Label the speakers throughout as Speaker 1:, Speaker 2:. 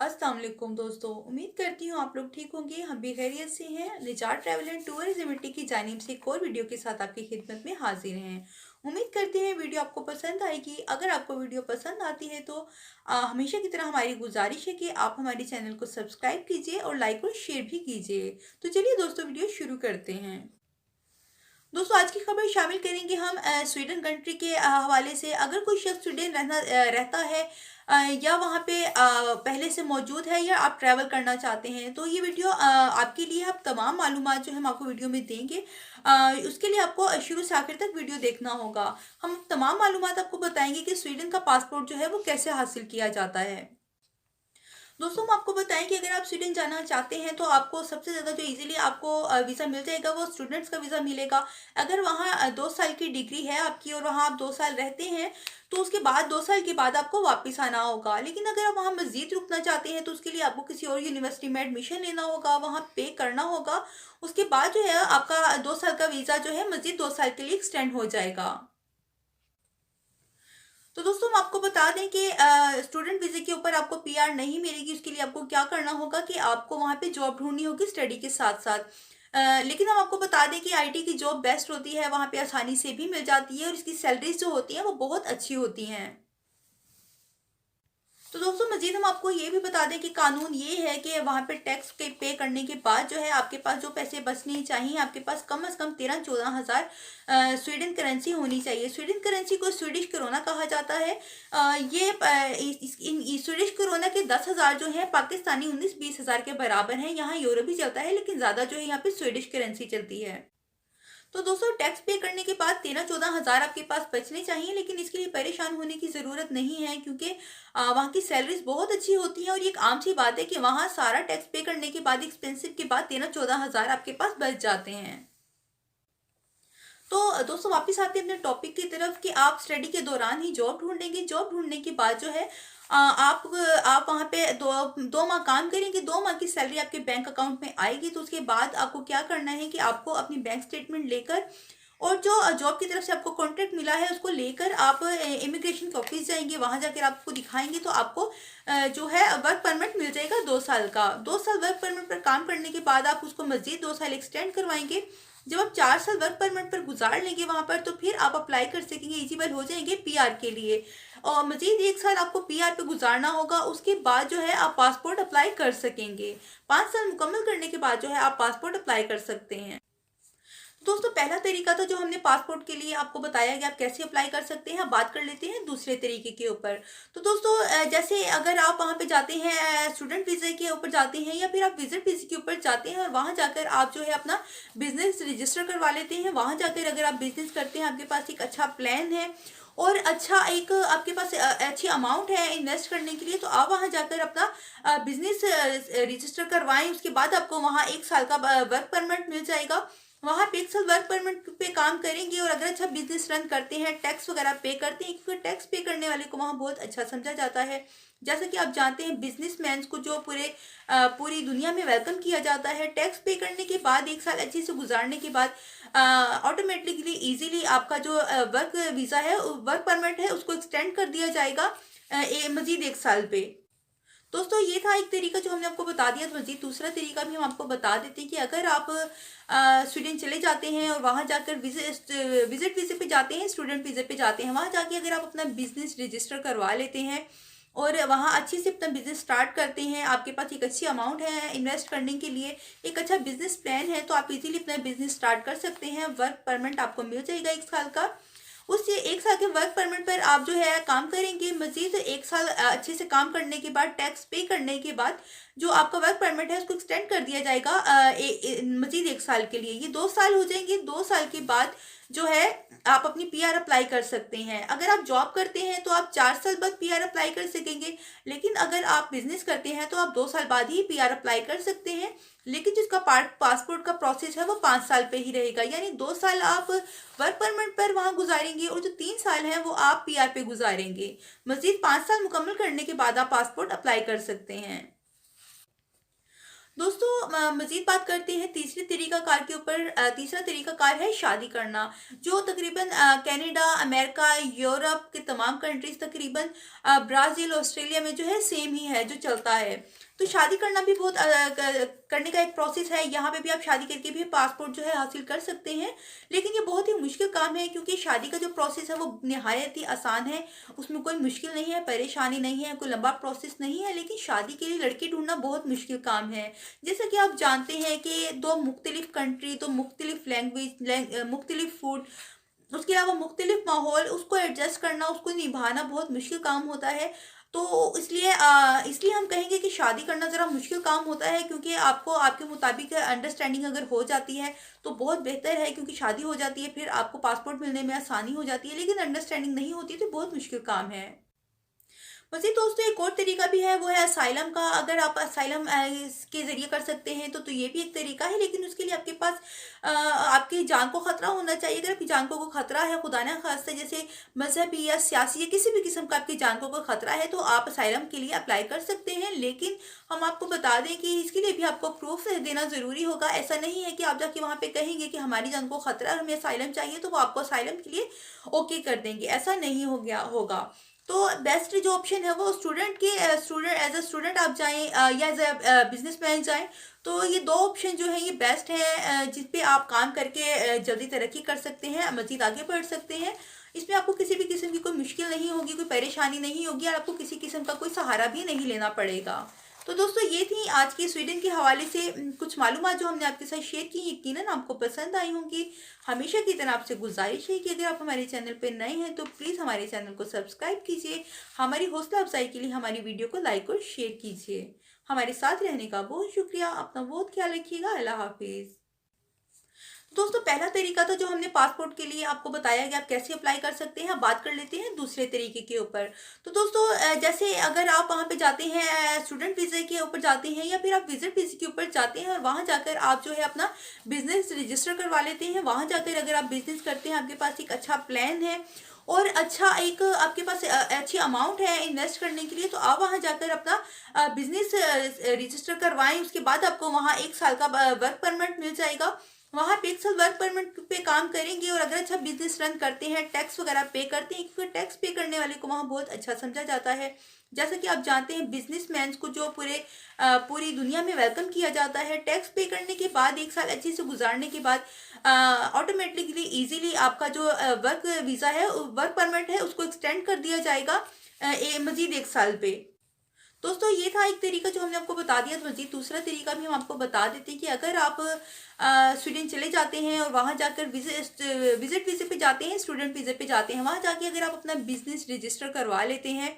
Speaker 1: अस्सलाम वालेकुम दोस्तों। उम्मीद करती हूँ आप लोग ठीक होंगे। हम भी खैरियत से हैं। निजात ट्रैवल एंड टूरिज्म की जानिब से एक और वीडियो के साथ आपकी खिदमत में हाजिर हैं। उम्मीद करते हैं वीडियो आपको पसंद आएगी। अगर आपको वीडियो पसंद आती है तो हमेशा की तरह हमारी गुजारिश है कि आप हमारे चैनल को सब्सक्राइब कीजिए और लाइक और शेयर भी कीजिए। तो चलिए दोस्तों, वीडियो शुरू करते हैं। दोस्तों, आज की खबर शामिल करेंगे हम स्वीडन कंट्री के हवाले से। अगर कोई शख्स स्वीडन रहता है या वहाँ पे पहले से मौजूद है या आप ट्रैवल करना चाहते हैं तो ये वीडियो आपके लिए। आप तमाम मालूमात जो हम आपको वीडियो में देंगे, उसके लिए आपको शुरू से आखिर तक वीडियो देखना होगा। हम तमाम मालूमात आपको बताएंगे कि स्वीडन का पासपोर्ट जो है वो कैसे हासिल किया जाता है। दोस्तों, हम आपको बताएं कि अगर आप स्वीडन जाना चाहते हैं तो आपको सबसे ज़्यादा जो इजीली आपको वीज़ा मिल जाएगा वो स्टूडेंट्स का वीज़ा मिलेगा। अगर वहाँ 2 साल की डिग्री है आपकी और वहाँ आप 2 साल रहते हैं तो उसके बाद 2 साल के बाद आपको वापस आना होगा। लेकिन अगर आप वहाँ मज़ीद रुकना चाहते हैं तो उसके लिए आपको किसी और यूनिवर्सिटी में एडमिशन लेना होगा, वहाँ पे करना होगा। उसके बाद जो है आपका 2 साल का वीज़ा जो है मज़ीद 2 साल के लिए एक्सटेंड हो जाएगा। तो दोस्तों, हम आपको बता दें कि स्टूडेंट वीज़े के ऊपर आपको पीआर नहीं मिलेगी। उसके लिए आपको क्या करना होगा कि आपको वहाँ पे जॉब ढूंढनी होगी स्टडी के साथ साथ। लेकिन हम आपको बता दें कि आईटी की जॉब बेस्ट होती है, वहाँ पे आसानी से भी मिल जाती है और इसकी सैलरीज जो होती हैं वो बहुत अच्छी होती हैं। तो दोस्तों, मजीद हम आपको ये भी बता दें कि कानून ये है कि वहाँ पे टैक्स के पे करने के बाद जो है आपके पास जो पैसे बचने चाहिए, आपके पास कम से कम 13-14 हज़ार स्वीडन करेंसी होनी चाहिए। स्वीडन करेंसी को स्वीडिश करोना कहा जाता है। ये इन स्वीडिश करोना के 10 हज़ार जो है पाकिस्तानी 19-20 हज़ार के बराबर हैं। यहाँ यूरो भी चलता है लेकिन ज़्यादा जो है यहाँ पे स्वीडिश करेंसी चलती है। तो दोस्तों, टैक्स पे करने के बाद 13-14 हज़ार आपके पास बचने चाहिए, लेकिन इसके लिए परेशान होने की ज़रूरत नहीं है क्योंकि वहाँ की सैलरीज बहुत अच्छी होती हैं और ये एक आम सी बात है कि वहाँ सारा टैक्स पे करने के बाद एक्सपेंसिव के बाद 13-14 हज़ार आपके पास बच जाते हैं। तो दोस्तों, वापस आते हैं अपने टॉपिक की तरफ कि आप स्टडी के दौरान ही जॉब ढूंढेंगे। जॉब ढूंढने के बाद जो है आप वहाँ पे दो दो माह काम करेंगे। 2 माह की सैलरी आपके बैंक अकाउंट में आएगी। तो उसके बाद आपको क्या करना है कि आपको अपनी बैंक स्टेटमेंट लेकर और जो जॉब की तरफ से आपको कॉन्ट्रैक्ट मिला है उसको लेकर आप इमिग्रेशन के ऑफिस जाएंगे। वहां जाकर आपको दिखाएंगे तो आपको जो है वर्क परमिट मिल जाएगा 2 साल का। 2 साल वर्क परमिट पर काम करने के बाद आप उसको मजीद 2 साल एक्सटेंड करवाएंगे। जब आप 4 साल वर्क परमिट पर गुजार लेंगे वहां पर तो फिर आप अप्लाई कर सकेंगे, एलिजिबल हो जाएंगे पीआर के लिए। और मजीद 1 साल आपको पीआर पे गुजारना होगा। उसके बाद जो है आप पासपोर्ट अप्लाई कर सकेंगे। 5 साल मुकम्मल करने के बाद जो है आप पासपोर्ट अप्लाई कर सकते हैं। दोस्तों, पहला तरीका था जो हमने पासपोर्ट के लिए आपको बताया कि आप कैसे अप्लाई कर सकते हैं। अब बात कर लेते हैं दूसरे तरीके के ऊपर। तो दोस्तों, जैसे अगर आप वहाँ पे जाते हैं स्टूडेंट वीज़े के ऊपर जाते हैं या फिर आप विजिट वीज़े के ऊपर जाते हैं और वहाँ जाकर आप जो है अपना बिजनेस रजिस्टर करवा लेते हैं। वहाँ जाकर अगर आप बिजनेस करते हैं, आपके पास एक अच्छा प्लान है और अच्छा एक आपके पास अच्छी अमाउंट है इन्वेस्ट करने के लिए, तो आप वहाँ जाकर अपना बिजनेस रजिस्टर करवाएं। उसके बाद आपको वहाँ 1 साल का वर्क परमिट मिल जाएगा। वहाँ पे 1 साल वर्क परमिट पे काम करेंगे और अगर अच्छा बिजनेस रन करते हैं, टैक्स वगैरह पे करते हैं, क्योंकि टैक्स पे करने वाले को वहाँ बहुत अच्छा समझा जाता है। जैसा कि आप जानते हैं बिजनेसमैन को जो पूरी दुनिया में वेलकम किया जाता है। टैक्स पे करने के बाद 1 साल अच्छे से गुजारने के बाद ऑटोमेटिकली इजीली आपका जो वर्क वीज़ा है, वर्क परमिट है, उसको एक्सटेंड कर दिया जाएगा मजीद 1 साल पे। दोस्तों, ये था एक तरीका जो हमने आपको बता दिया। तो मजीद दूसरा तरीका भी हम आपको बता देते हैं कि अगर आप स्वीडन चले जाते हैं और वहाँ जाकर विजिट वीज़े पे जाते हैं, स्टूडेंट वीज़े पे जाते हैं, वहाँ जाके अगर आप अपना बिजनेस रजिस्टर करवा लेते हैं और वहाँ अच्छे से अपना बिजनेस स्टार्ट करते हैं, आपके पास एक अच्छी अमाउंट है इन्वेस्ट करने के लिए, एक अच्छा बिजनेस प्लान है, तो आप इजीली अपना बिजनेस स्टार्ट कर सकते हैं। वर्क परमिट आपको मिल जाएगा 1 साल का। उससे 1 साल के वर्क परमिट पर आप जो है काम करेंगे। मजीद 1 साल अच्छे से काम करने के बाद टैक्स पे करने के बाद जो आपका वर्क परमिट है उसको एक्सटेंड कर दिया जाएगा मजीद 1 साल के लिए। ये 2 साल हो जाएंगे। 2 साल के बाद जो है आप अपनी पीआर अप्लाई कर सकते हैं। अगर आप जॉब करते हैं तो आप 4 साल बाद पीआर अप्लाई कर सकेंगे, लेकिन अगर आप बिजनेस करते हैं तो आप 2 साल बाद ही पीआर अप्लाई कर सकते हैं। लेकिन जिसका पासपोर्ट का प्रोसेस है वो 5 साल पे ही रहेगा, यानी 2 साल आप वर्क परमिट पर वहां गुजारेंगे और जो 3 साल है वो आप पीआर पे गुजारेंगे। मजीद 5 साल मुकम्मल करने के बाद आप पासपोर्ट अप्लाई कर सकते हैं। दोस्तों मजीद बात करते हैं तीसरे तरीकाकार के ऊपर। तीसरा तरीकाकार है शादी करना, जो तकरीबन कनाडा, अमेरिका, यूरोप के तमाम कंट्रीज, तकरीबन ब्राज़ील, ऑस्ट्रेलिया में जो है सेम ही है जो चलता है। तो शादी करना भी बहुत करने का एक प्रोसेस है। यहाँ पे भी आप शादी करके भी पासपोर्ट जो है हासिल कर सकते हैं, लेकिन ये बहुत ही मुश्किल काम है क्योंकि शादी का जो प्रोसेस है वो निहायत ही आसान है। उसमें कोई मुश्किल नहीं है, परेशानी नहीं है, कोई लंबा प्रोसेस नहीं है, लेकिन शादी के लिए लड़की ढूंढना बहुत मुश्किल काम है। जैसा कि आप जानते हैं कि दो मुख्तलिफ कंट्री, तो मुख्तलिफ लैंग्वेज, मुख्तलिफ फूड, उसके अलावा मुख्तलिफ माहौल, उसको एडजस्ट करना, उसको निभाना बहुत मुश्किल काम होता है। तो इसलिए हम कहेंगे कि शादी करना ज़रा मुश्किल काम होता है, क्योंकि आपको आपके मुताबिक अंडरस्टैंडिंग अगर हो जाती है तो बहुत बेहतर है, क्योंकि शादी हो जाती है फिर आपको पासपोर्ट मिलने में आसानी हो जाती है, लेकिन अंडरस्टैंडिंग नहीं होती तो बहुत मुश्किल काम है। वैसे दोस्तों एक और तरीका भी है, वो है असाइलम का। अगर आप असाइलम के ज़रिए कर सकते हैं तो ये भी एक तरीका है, लेकिन उसके लिए आपके पास आपकी जान को ख़तरा होना चाहिए। अगर आपकी जान को कोई ख़तरा है, खुदा न खास्ता जैसे मजहबी या सियासी या किसी भी किस्म का आपकी जान को कोई ख़तरा है, तो आप असाइलम के लिए अप्लाई कर सकते हैं। लेकिन हम आपको बता दें कि इसके लिए भी आपको प्रूफ देना ज़रूरी होगा। ऐसा नहीं है कि आप जाके वहाँ पे कहेंगे कि हमारी जान को ख़तरा है, हमें असाइलम चाहिए, तो वो आपको असाइलम के लिए ओके कर देंगे। ऐसा नहीं हो गया होगा। तो बेस्ट जो ऑप्शन है वो स्टूडेंट एज अ स्टूडेंट आप जाएं या एज अ बिजनेसमैन जाएं। तो ये दो ऑप्शन जो है ये बेस्ट है, जिस पे आप काम करके जल्दी तरक्की कर सकते हैं, मजीद आगे बढ़ सकते हैं। इसमें आपको किसी भी किस्म की कोई मुश्किल नहीं होगी, कोई परेशानी नहीं होगी, और आपको किसी किस्म का कोई सहारा भी नहीं लेना पड़ेगा। तो दोस्तों ये थी आज की स्वीडन के हवाले से कुछ मालूमात जो हमने आपके साथ शेयर की। यकीनन आपको पसंद आई होंगी। हमेशा की तरह आपसे गुजारिश है कि अगर आप हमारे चैनल पर नए हैं तो प्लीज़ हमारे चैनल को सब्सक्राइब कीजिए। हमारी हौसला अफजाई के लिए हमारी वीडियो को लाइक और शेयर कीजिए। हमारे साथ रहने का बहुत शुक्रिया। अपना बहुत ख्याल रखिएगा। अल्लाह हाफिज़। दोस्तों पहला तरीका था जो हमने पासपोर्ट के लिए आपको बताया कि आप कैसे अप्लाई कर सकते हैं। अब बात कर लेते हैं दूसरे तरीके के ऊपर। तो दोस्तों जैसे अगर आप वहाँ पे जाते हैं, स्टूडेंट वीज़े के ऊपर जाते हैं, या फिर आप विजिट वीज़े के ऊपर जाते हैं और वहाँ जाकर आप जो है अपना बिजनेस रजिस्टर करवा लेते हैं। वहाँ जाकर अगर आप बिजनेस करते हैं, आपके पास एक अच्छा प्लान है और अच्छा एक आपके पास अच्छी अमाउंट है इन्वेस्ट करने के लिए, तो आप वहाँ जाकर अपना बिजनेस रजिस्टर करवाएं। उसके बाद आपको वहाँ 1 साल का वर्क परमिट मिल जाएगा। वहाँ पे 1 साल वर्क परमिट पे काम करेंगे और अगर अच्छा बिजनेस रन करते हैं, टैक्स वगैरह पे करते हैं, क्योंकि टैक्स पे करने वाले को वहाँ बहुत अच्छा समझा जाता है। जैसा कि आप जानते हैं बिजनेसमैन को जो पूरी दुनिया में वेलकम किया जाता है। टैक्स पे करने के बाद 1 साल अच्छे से गुजारने के बाद ऑटोमेटिकली इजीली आपका जो वर्क वीज़ा है, वर्क परमिट है, उसको एक्सटेंड कर दिया जाएगा मजीद 1 साल पे। दोस्तों ये था एक तरीका जो हमने आपको बता दिया। तो मजीद दूसरा तरीका भी हम आपको बता देते हैं कि अगर आप स्वीडन चले जाते हैं और वहाँ जाकर विजिट वीज़े पे जाते हैं, स्टूडेंट वीज़े पे जाते हैं, वहाँ जाके अगर आप अपना बिजनेस रजिस्टर करवा लेते हैं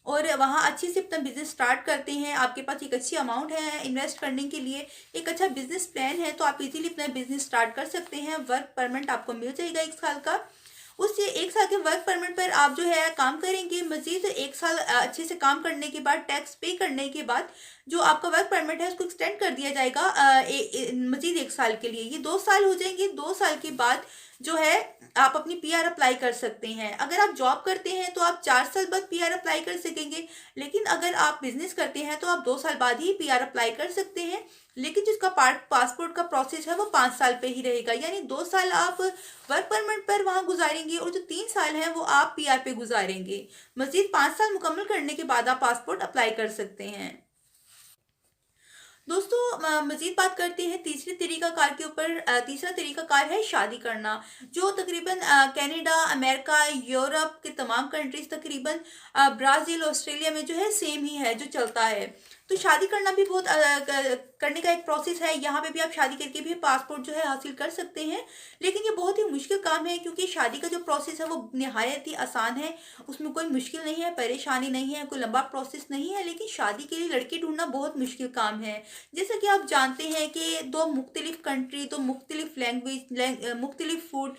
Speaker 1: और वहाँ अच्छे से अपना बिजनेस स्टार्ट करते हैं, आपके पास एक अच्छी अमाउंट है इन्वेस्ट करने के लिए, एक अच्छा बिजनेस प्लान है, तो आप इजीली अपना बिजनेस स्टार्ट कर सकते हैं। वर्क परमिट आपको मिल जाएगा 1 साल का। उससे 1 साल के वर्क परमिट पर आप जो है काम करेंगे। मजीद 1 साल अच्छे से काम करने के बाद, टैक्स पे करने के बाद, जो आपका वर्क परमिट है उसको एक्सटेंड कर दिया जाएगा मजीद 1 साल के लिए। ये 2 साल हो जाएंगे। 2 साल के बाद जो है आप अपनी पीआर अप्लाई कर सकते हैं। अगर आप जॉब करते हैं तो आप 4 साल बाद पीआर अप्लाई कर सकेंगे, लेकिन अगर आप बिजनेस करते हैं तो आप 2 साल बाद ही पीआर अप्लाई कर सकते हैं। लेकिन जिसका पासपोर्ट का प्रोसेस है वो 5 साल पे ही रहेगा, यानी 2 साल आप वर्क परमिट पर वहां गुजारेंगे और जो 3 साल है वो आप पीआर पे गुजारेंगे। मजीद 5 साल मुकम्मल करने के बाद आप पासपोर्ट अप्लाई कर सकते हैं। दोस्तों मजीद बात करते हैं तीसरे तरीकाकार के ऊपर। तीसरा तरीकाकार है शादी करना, जो तकरीबन कनाडा, अमेरिका, यूरोप के तमाम कंट्रीज, तकरीबन ब्राज़ील, ऑस्ट्रेलिया में जो है सेम ही है जो चलता है। तो शादी करना भी बहुत करने का एक प्रोसेस है। यहाँ पे भी आप शादी करके भी पासपोर्ट जो है हासिल कर सकते हैं, लेकिन ये बहुत ही मुश्किल काम है क्योंकि शादी का जो प्रोसेस है वो निहायत ही आसान है। उसमें कोई मुश्किल नहीं है, परेशानी नहीं है, कोई लंबा प्रोसेस नहीं है, लेकिन शादी के लिए लड़की ढूंढना बहुत मुश्किल काम है। जैसा कि आप जानते हैं कि दो मुख्तलिफ कंट्री, तो मुख्तलिफ लैंग्वेज, मुख्तलिफ फूड,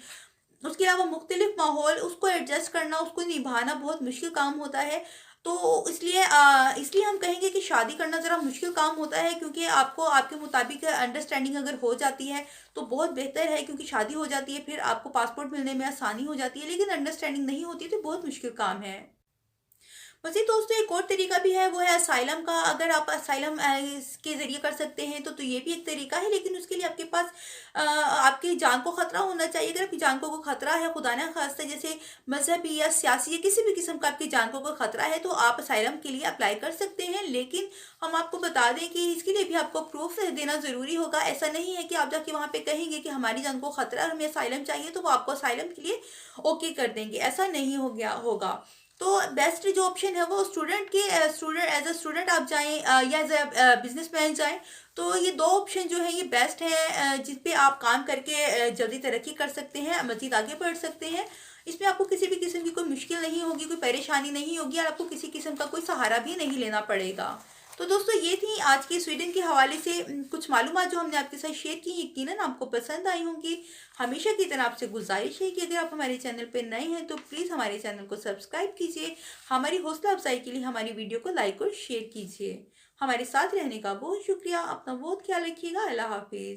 Speaker 1: उसके अलावा मुख्तलिफ माहौल, उसको एडजस्ट करना, उसको निभाना बहुत मुश्किल काम होता है। तो इसलिए हम कहेंगे कि शादी करना ज़रा मुश्किल काम होता है, क्योंकि आपको आपके मुताबिक अंडरस्टैंडिंग अगर हो जाती है तो बहुत बेहतर है, क्योंकि शादी हो जाती है फिर आपको पासपोर्ट मिलने में आसानी हो जाती है, लेकिन अंडरस्टैंडिंग नहीं होती तो बहुत मुश्किल काम है। वैसे दोस्तों एक और तरीका भी है, वो है असाइलम का। अगर आप असाइलम के ज़रिए कर सकते हैं तो ये भी एक तरीका है, लेकिन उसके लिए आपके पास आपकी जान को ख़तरा होना चाहिए। अगर आपकी जान को कोई ख़तरा है, खुदा ना खास्ता, जैसे मज़हबी या सियासी या किसी भी किस्म का आपकी जान को कोई ख़तरा है, तो आप असाइलम के लिए अप्लाई कर सकते हैं। लेकिन हम आपको बता दें कि इसके लिए भी आपको प्रूफ देना ज़रूरी होगा। ऐसा नहीं है कि आप जाके वहाँ पे कहेंगे कि हमारी जान को ख़तरा है, हमें असाइलम चाहिए, तो वो आपको असाइलम के लिए ओके कर देंगे। ऐसा नहीं हो गया होगा। तो बेस्ट जो ऑप्शन है वो स्टूडेंट के स्टूडेंट एज अ स्टूडेंट आप जाएं या एज अ बिजनेसमैन जाएं। तो ये दो ऑप्शन जो है ये बेस्ट है, जिस पे आप काम करके जल्दी तरक्की कर सकते हैं, मजीद आगे बढ़ सकते हैं। इसमें आपको किसी भी किस्म की कोई मुश्किल नहीं होगी, कोई परेशानी नहीं होगी, और आपको किसी किस्म का कोई सहारा भी नहीं लेना पड़ेगा। तो दोस्तों ये थी आज की स्वीडन के हवाले से कुछ मालूमात जो हमने आपके साथ शेयर की। यकीनन आपको पसंद आई होंगी। हमेशा की तरह आपसे गुजारिश है कि अगर आप हमारे चैनल पर नए हैं तो प्लीज़ हमारे चैनल को सब्सक्राइब कीजिए। हमारी हौसला अफजाई के लिए हमारी वीडियो को लाइक और शेयर कीजिए। हमारे साथ रहने का बहुत शुक्रिया। अपना बहुत ख्याल रखिएगा। अल्लाह हाफिज़।